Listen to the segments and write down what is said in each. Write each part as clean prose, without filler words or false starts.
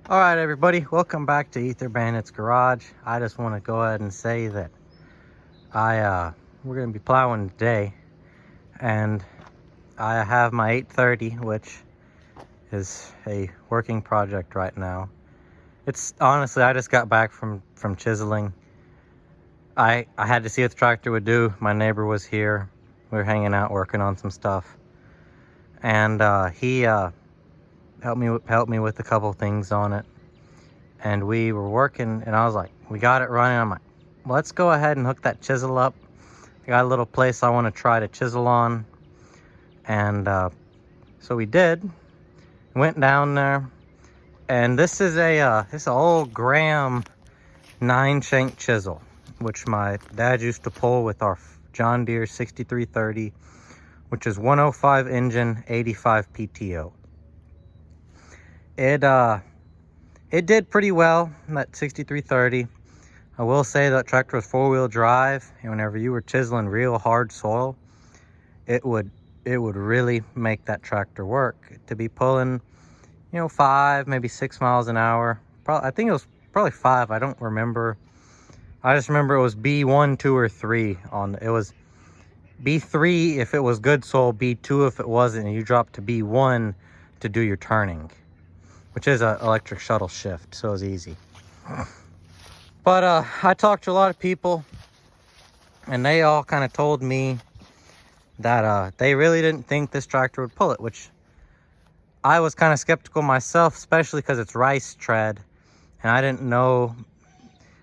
All right, everybody, welcome back to Ether Bandit's Garage. I just want to go ahead and say that we're going to be plowing today, and I have my 830, which is a working project right now. It's honestly, I just got back from chiseling. I had to see what the tractor would do. My neighbor was here. We were hanging out working on some stuff, and he helped me with a couple things on it. And we were working, and I was like, we got it running. I'm like, let's go ahead and hook that chisel up. I got a little place I want to try to chisel on. And so we did. Went down there. And this is this old Graham 9-shank chisel, which my dad used to pull with our John Deere 6330, which is 105 engine, 85 PTO. It did pretty well, that 6330. I will say that tractor was 4-wheel drive, and whenever you were chiseling real hard soil, it would really make that tractor work. To be pulling, 5, maybe 6 miles an hour. I think it was probably 5. I don't remember. I just remember it was B1, 2, or 3 on. It was B3 if it was good soil, B2 if it wasn't, and you dropped to B1 to do your turning, which is an electric shuttle shift, so it's easy. But I talked to a lot of people, and they all kind of told me that they really didn't think this tractor would pull it, which I was kind of skeptical myself, especially because it's rice tread, and I didn't know,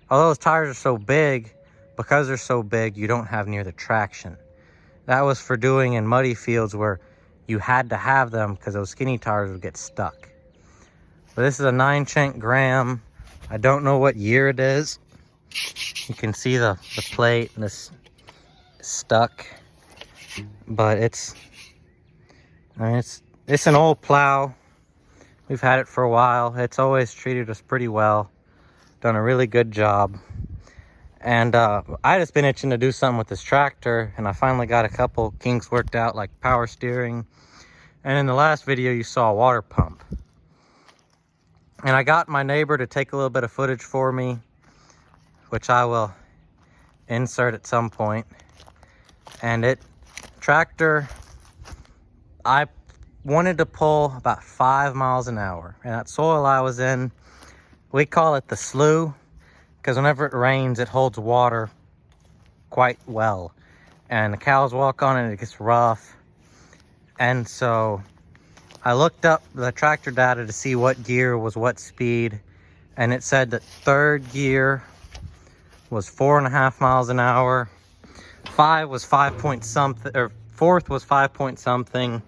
although those tires are so big, because they're so big, you don't have near the traction. That was for doing in muddy fields where you had to have them because those skinny tires would get stuck. But this is a 9-shank Graham. I don't know what year it is. You can see the plate and it's stuck. But it's an old plow. We've had it for a while. It's always treated us pretty well. Done a really good job. And I just been itching to do something with this tractor, and I finally got a couple kinks worked out, like power steering. And in the last video you saw a water pump. And I got my neighbor to take a little bit of footage for me, which I will insert at some point. And tractor, I wanted to pull about 5 miles an hour. And that soil I was in, we call it the slough, because whenever it rains, it holds water quite well. And the cows walk on it, it gets rough. And so I looked up the tractor data to see what gear was what speed, and it said that third gear was 4.5 miles an hour, 5 was 5 point something, or fourth was 5 point something,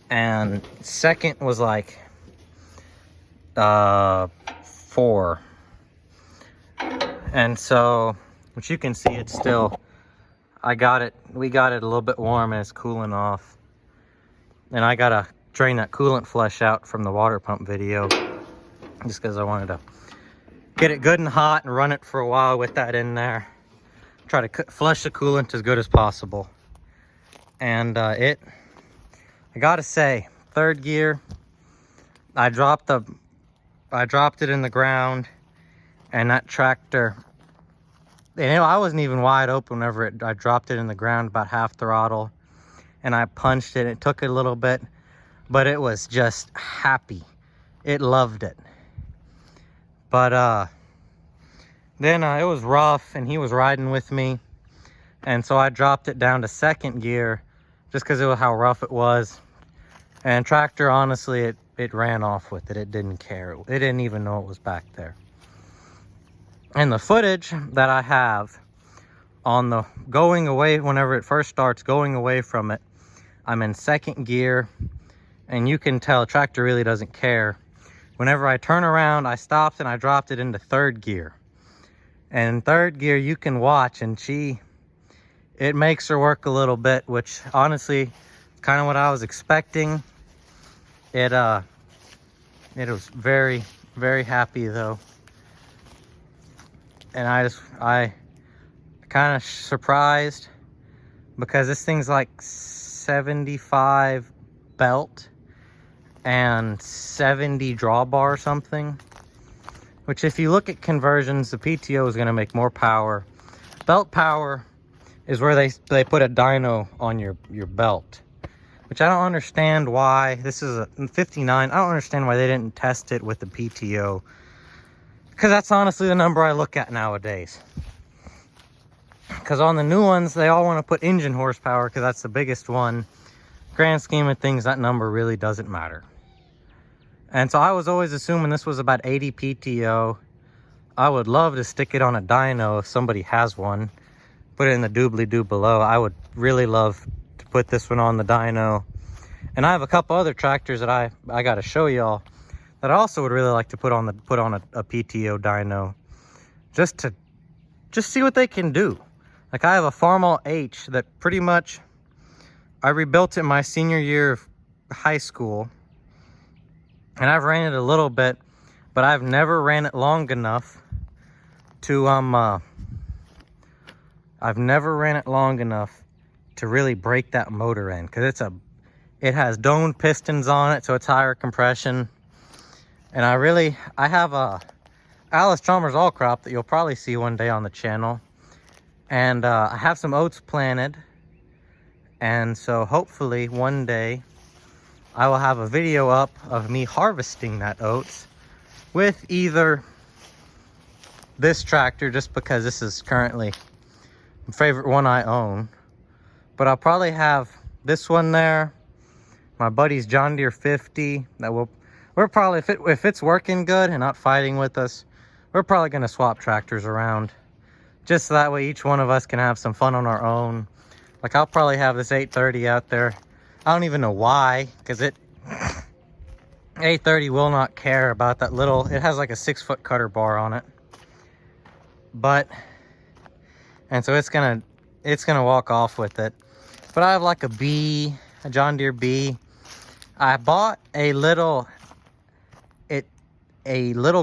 and second was like 4. And so, which you can see, it's still, we got it a little bit warm and it's cooling off. And I gotta drain that coolant flush out from the water pump video, just because I wanted to get it good and hot and run it for a while with that in there. Try to flush the coolant as good as possible. And I gotta say, third gear, I dropped it in the ground, and that tractor, and I wasn't even wide open whenever I dropped it in the ground, about half throttle, and I punched it. It took a little bit, but it was just happy. It loved it. But then it was rough, and he was riding with me, and so I dropped it down to second gear just because of how rough it was. And tractor, honestly, it ran off with it. It didn't care. It didn't even know it was back there. And the footage that I have on the going away, whenever it first starts going away from it, I'm in second gear, and you can tell tractor really doesn't care. Whenever I turn around, I stopped and I dropped it into third gear. And in third gear, you can watch, and it makes her work a little bit, which honestly, is kind of what I was expecting. It was very, very happy though. And I kind of surprised, because this thing's like 75 belt, and 70 drawbar or something. Which, if you look at conversions, the PTO is going to make more power. Belt power is where they put a dyno on your belt. Which I don't understand why. This is a 59. I don't understand why they didn't test it with the PTO. Because that's honestly the number I look at nowadays. Because on the new ones, they all want to put engine horsepower because that's the biggest one. Grand scheme of things, that number really doesn't matter. And so I was always assuming this was about 80 PTO. I would love to stick it on a dyno if somebody has one. Put it in the doobly-doo below. I would really love to put this one on the dyno. And I have a couple other tractors that I got to show y'all that I also would really like to put on a PTO dyno. Just see what they can do. Like, I have a Farmall H that pretty much I rebuilt it my senior year of high school. And I've ran it a little bit, but I've never ran it long enough to really break that motor in, because it has domed pistons on it, so it's higher compression. And I have a Allis-Chalmers all crop that you'll probably see one day on the channel, and I have some oats planted, and so hopefully one day I will have a video up of me harvesting that oats with either this tractor, just because this is currently the favorite one I own, but I'll probably have this one there, my buddy's John Deere 50 that we're probably, if it's working good and not fighting with us, we're probably going to swap tractors around, just so that way each one of us can have some fun on our own. Like, I'll probably have this 830 out there. I don't even know why, because 830 will not care about that little, it has like a 6-foot cutter bar on it. And so it's gonna walk off with it. But I have like a John Deere B. I bought a little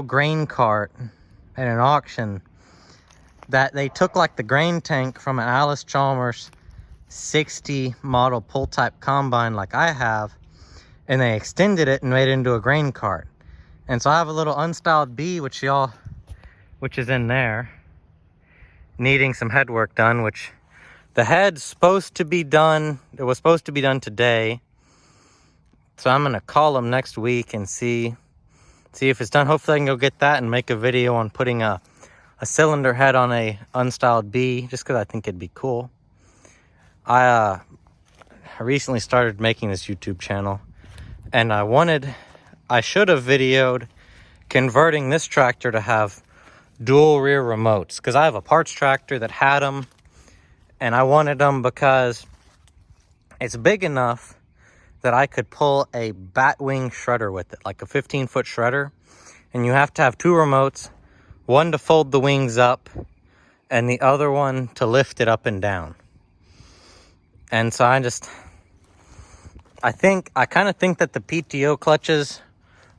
grain cart at an auction that they took like the grain tank from an Allis-Chalmers 60 model pull type combine like I have, and they extended it and made it into a grain cart. And so I have a little unstyled B, which is in there, needing some head work done, which the head's supposed to be done. It was supposed to be done today. So I'm gonna call them next week and see if it's done. Hopefully I can go get that and make a video on putting a cylinder head on a unstyled B, just because I think it'd be cool. I recently started making this YouTube channel, and I should have videoed converting this tractor to have dual rear remotes, because I have a parts tractor that had them, and I wanted them because it's big enough that I could pull a batwing shredder with it, like a 15-foot shredder, and you have to have 2 remotes, one to fold the wings up and the other one to lift it up and down. And so I kind of think that the PTO clutches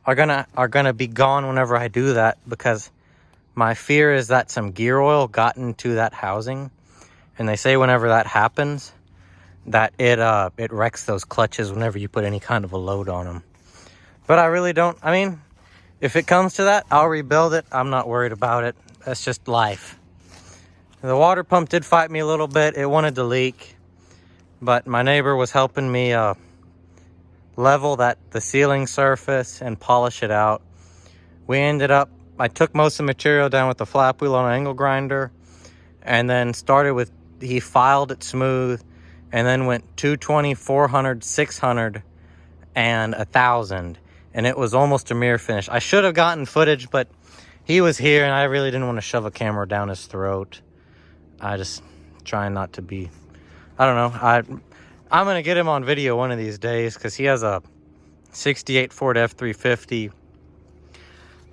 are gonna be gone whenever I do that, because my fear is that some gear oil got into that housing, and they say whenever that happens that it wrecks those clutches whenever you put any kind of a load on them. But I really don't. I mean, if it comes to that, I'll rebuild it. I'm not worried about it. That's just life. The water pump did fight me a little bit. It wanted to leak, but my neighbor was helping me level the ceiling surface and polish it out. I took most of the material down with the flap wheel on an angle grinder, and then he filed it smooth, and then went 220, 400, 600, and 1,000. And it was almost a mirror finish. I should have gotten footage, but he was here, and I really didn't want to shove a camera down his throat. I just trying not to be, I don't know. I'm going to get him on video one of these days, because he has a 68 Ford F350.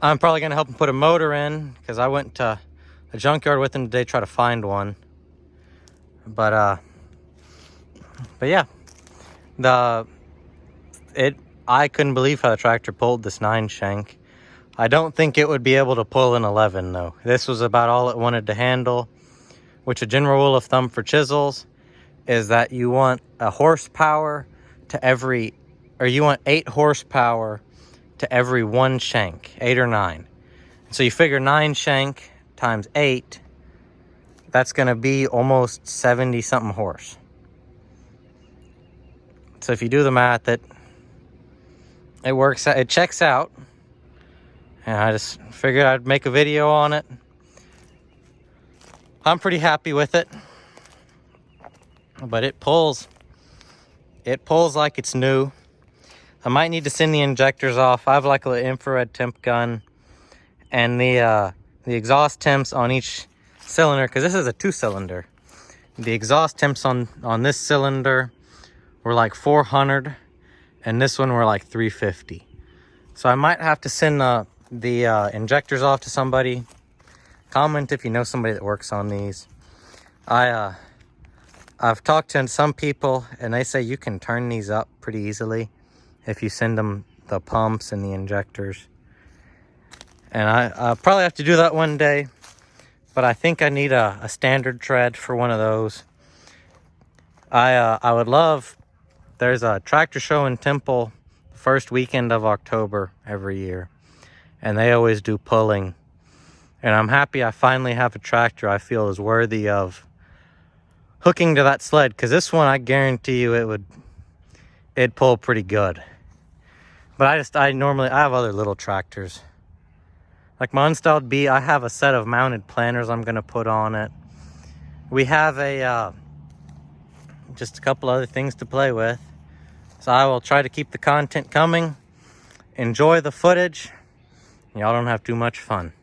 I'm probably going to help him put a motor in, because I went to a junkyard with him today, try to find one. But yeah, I couldn't believe how the tractor pulled this 9 shank. I don't think it would be able to pull an 11 though. This was about all it wanted to handle, which a general rule of thumb for chisels is that you want a horsepower to every or you want 8 horsepower to every 1 shank, 8 or 9. So you figure 9 shank times 8, that's going to be almost 70 something horse. So if you do the math, it works out, it checks out. And I just figured I'd make a video on it. I'm pretty happy with it. But it pulls like it's new. I might need to send the injectors off. I have like an infrared temp gun, and the exhaust temps on each cylinder, because this is a 2-cylinder. The exhaust temps on this cylinder were like 400, and this one were like 350. So I might have to send the injectors off to somebody. Comment if you know somebody that works on these. I've talked to some people, and they say you can turn these up pretty easily if you send them the pumps and the injectors. And I'll probably have to do that one day, but I think I need a standard tread for one of those. I would love, there's a tractor show in Temple the first weekend of October every year, and they always do pulling. And I'm happy I finally have a tractor I feel is worthy of hooking to that sled, because this one, I guarantee you it'd pull pretty good. But I have other little tractors. Like my unstalled B, I have a set of mounted planters I'm gonna put on it. We have just a couple other things to play with. So I will try to keep the content coming. Enjoy the footage. Y'all don't have too much fun.